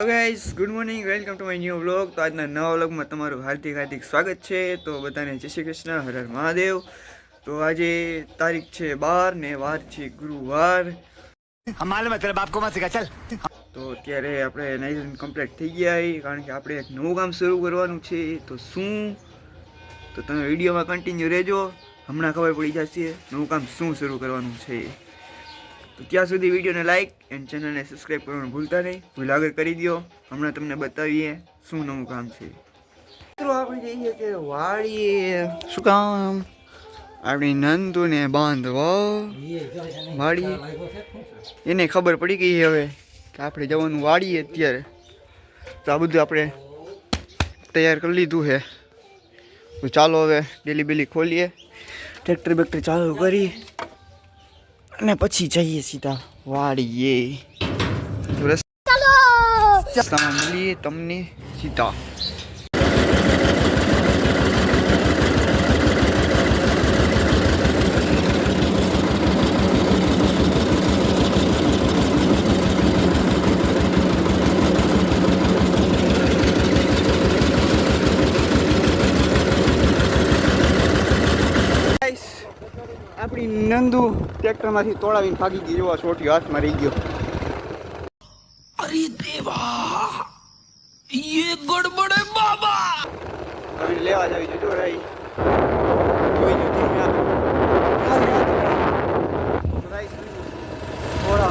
Guys good morning welcome to my new vlog. તો આજના નવા વ્લોગમાં તમારું હાર્દિક સ્વાગત છે. તો બધાને જય શ્રી કૃષ્ણ, હર હર મહાદેવ. તો આજે તારીખ છે 12 ને વાર છે ગુરુવાર. તો અત્યારે આપણે નાઇઝન કમ્પ્લીટ થઈ ગયા કારણ કે આપણે એક નવું કામ શરૂ કરવાનું છે. તો શું? તો તમે વિડીયોમાં કન્ટિન્યુ રહેજો, હમણાં ખબર પડી જશે નવું કામ શું શરૂ કરવાનું છે. તો ત્યાં સુધી વિડીયોને લાઇક એન્ડ ચેનલને સબસ્ક્રાઈબ કરવાનું ભૂલતા નહીં. ભૂલ આગળ કરી દો. હમણાં તમને બતાવીએ શું નવું કામ છે. મિત્રો આપણે જઈએ કે વાડીએ. શું કામ? આપણી નંદુને બાંધવા વાડીએ. એને ખબર પડી ગઈ હવે કે આપણે જવાનું વાડીએ અત્યારે. તો આ બધું આપણે તૈયાર કરી લીધું છે. તો ચાલો હવે ડેલી બેલી ખોલીએ, ટ્રેક્ટર બેક્ટર ચાલુ કરી અને પછી જઈએ સીધા વાડીએ. રસ્તામાં મળીએ તમને સીધા. આપણી નંદુ ટ્રેક્ટરમાંથી તોડાવીને ભાગી ગઈ. જોવા છોટી હાથમાં રહી ગયો. અરે દેવા, ये गड़बड़ है बाबा. હવે લેવા જાવી જોજો રાઈ. કોઈ નથી મે રાઈ થોડા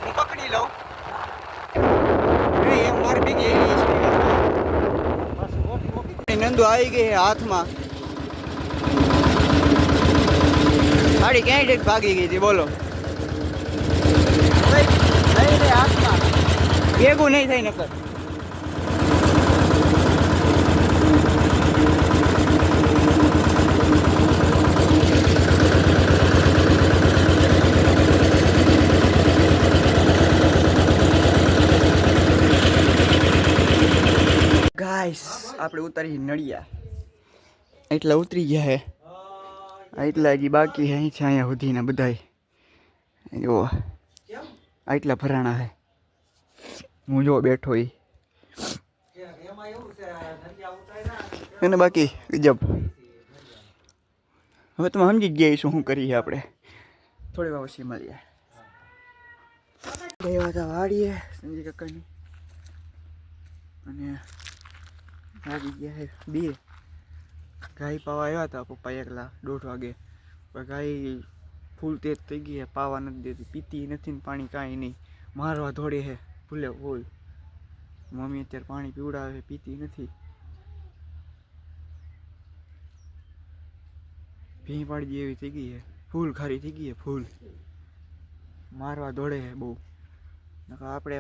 હું પકડી લઉં. એ માર ભેગી નંદુ આવી ગઈ હાથમાં. ગાડી ક્યાંય ભાગી ગઈ હતી બોલો. હાથમાં ભેગું નહીં થાય નકર. ગાઈસ આપણે ઉતારી નળિયા એટલા ઉતરી ગયા હે. આટલા હજી બાકી હે. અહીંથી અહીંયા સુધીના બધાય જો આટલા ભરાણા હે. હું જો બેઠો એને બાકી ગજબ. હવે તમે સમજી જ ગયા શું કરીએ આપણે. થોડી વાર પછી મળીએ. ગયા હતા વાડીએ સંજય કાકાની અને વાગી ગયા હે 2. ગાય પાવા આવ્યા હતા પપ્પા એકલા 1:30 વાગે. પણ ગાય ફૂલ તેજ થઈ ગઈ હે, પાવા નથી દેતી, પીતી નથી ને પાણી કાંઈ નહીં, મારવા દોડે છે ફૂલે ફૂલ. મમ્મી અત્યારે પાણી પીવડાવે, પીતી નથી. ભી પાડી એવી થઈ ગઈ છે, ફૂલ ખારી થઈ ગઈ છે ફૂલ. મારવા દોડે છે બહુ. નકર આપણે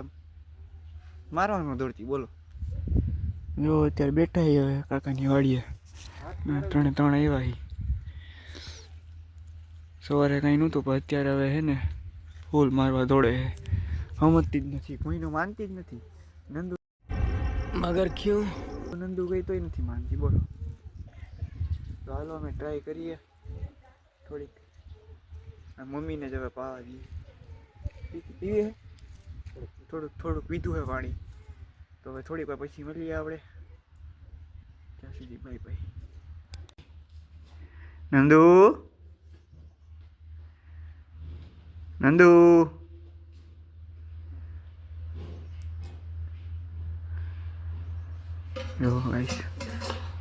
મારવામાં દોડતી બોલો. જો અત્યારે બેઠા હવે કાકાની વાડીએ. 3 આવ્યા. સવારે કાંઈ નહોતું પણ અત્યારે હવે છે ને ફૂલ મારવા દોડે છે. સમજતી જ નથી, કોઈનું માનતી જ નથી. નંદુ મગર ક્યું? નંદુ ગઈ તોય નથી માનતી બોલો. તો હાલો અમે ટ્રાય કરીએ થોડીક. મમ્મીને જ હવે પાવા દઈએ. પીવે થોડુંક પીધું છે પાણી. તો હવે થોડીક વાર પછી મળીએ આપણે. ત્યાં સુધી બાય બાય. નંદુ નંદુ જો ગાઈસ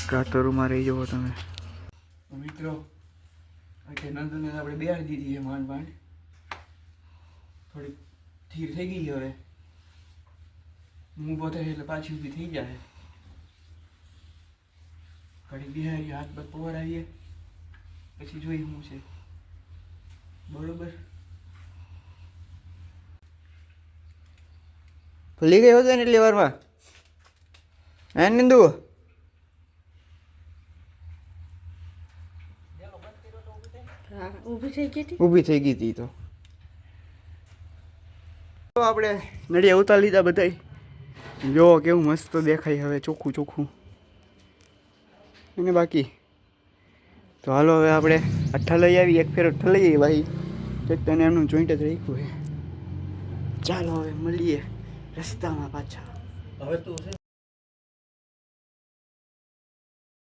કાતરુમાં રહી જાઓ તમે મિત્રો. નંદુને આપણે બેહાડી દીધી છે માંડ માંડ. થોડીક થીર થઈ ગઈ હવે. ઊભો થાય એટલે પાછી ઊભી થઈ જાય. ઘડી બિહારી હાથ પર પવડાવીએ પછી જોઈ શું છે બરોબર. ભૂલી ગયો હતો ને એટલી વારમાં. હે નંદુ? ઊભી થઈ ગઈ હતી. તો આપણે નડિયા ઉતાર લીધા બધા. જો કેવું મસ્ત દેખાય હવે, ચોખ્ખું ચોખ્ખું. અને બાકી તો હાલો હવે આપણે અઠ્ઠા લઈ આવી, એક ફેર અઠ્ઠા લઈ આવી ભાઈ. ટ્રેક્ટરને એમનું જોઈન્ટ જ રાખ્યું છે. ચાલો હવે મળીએ રસ્તામાં પાછા. હવે તું છે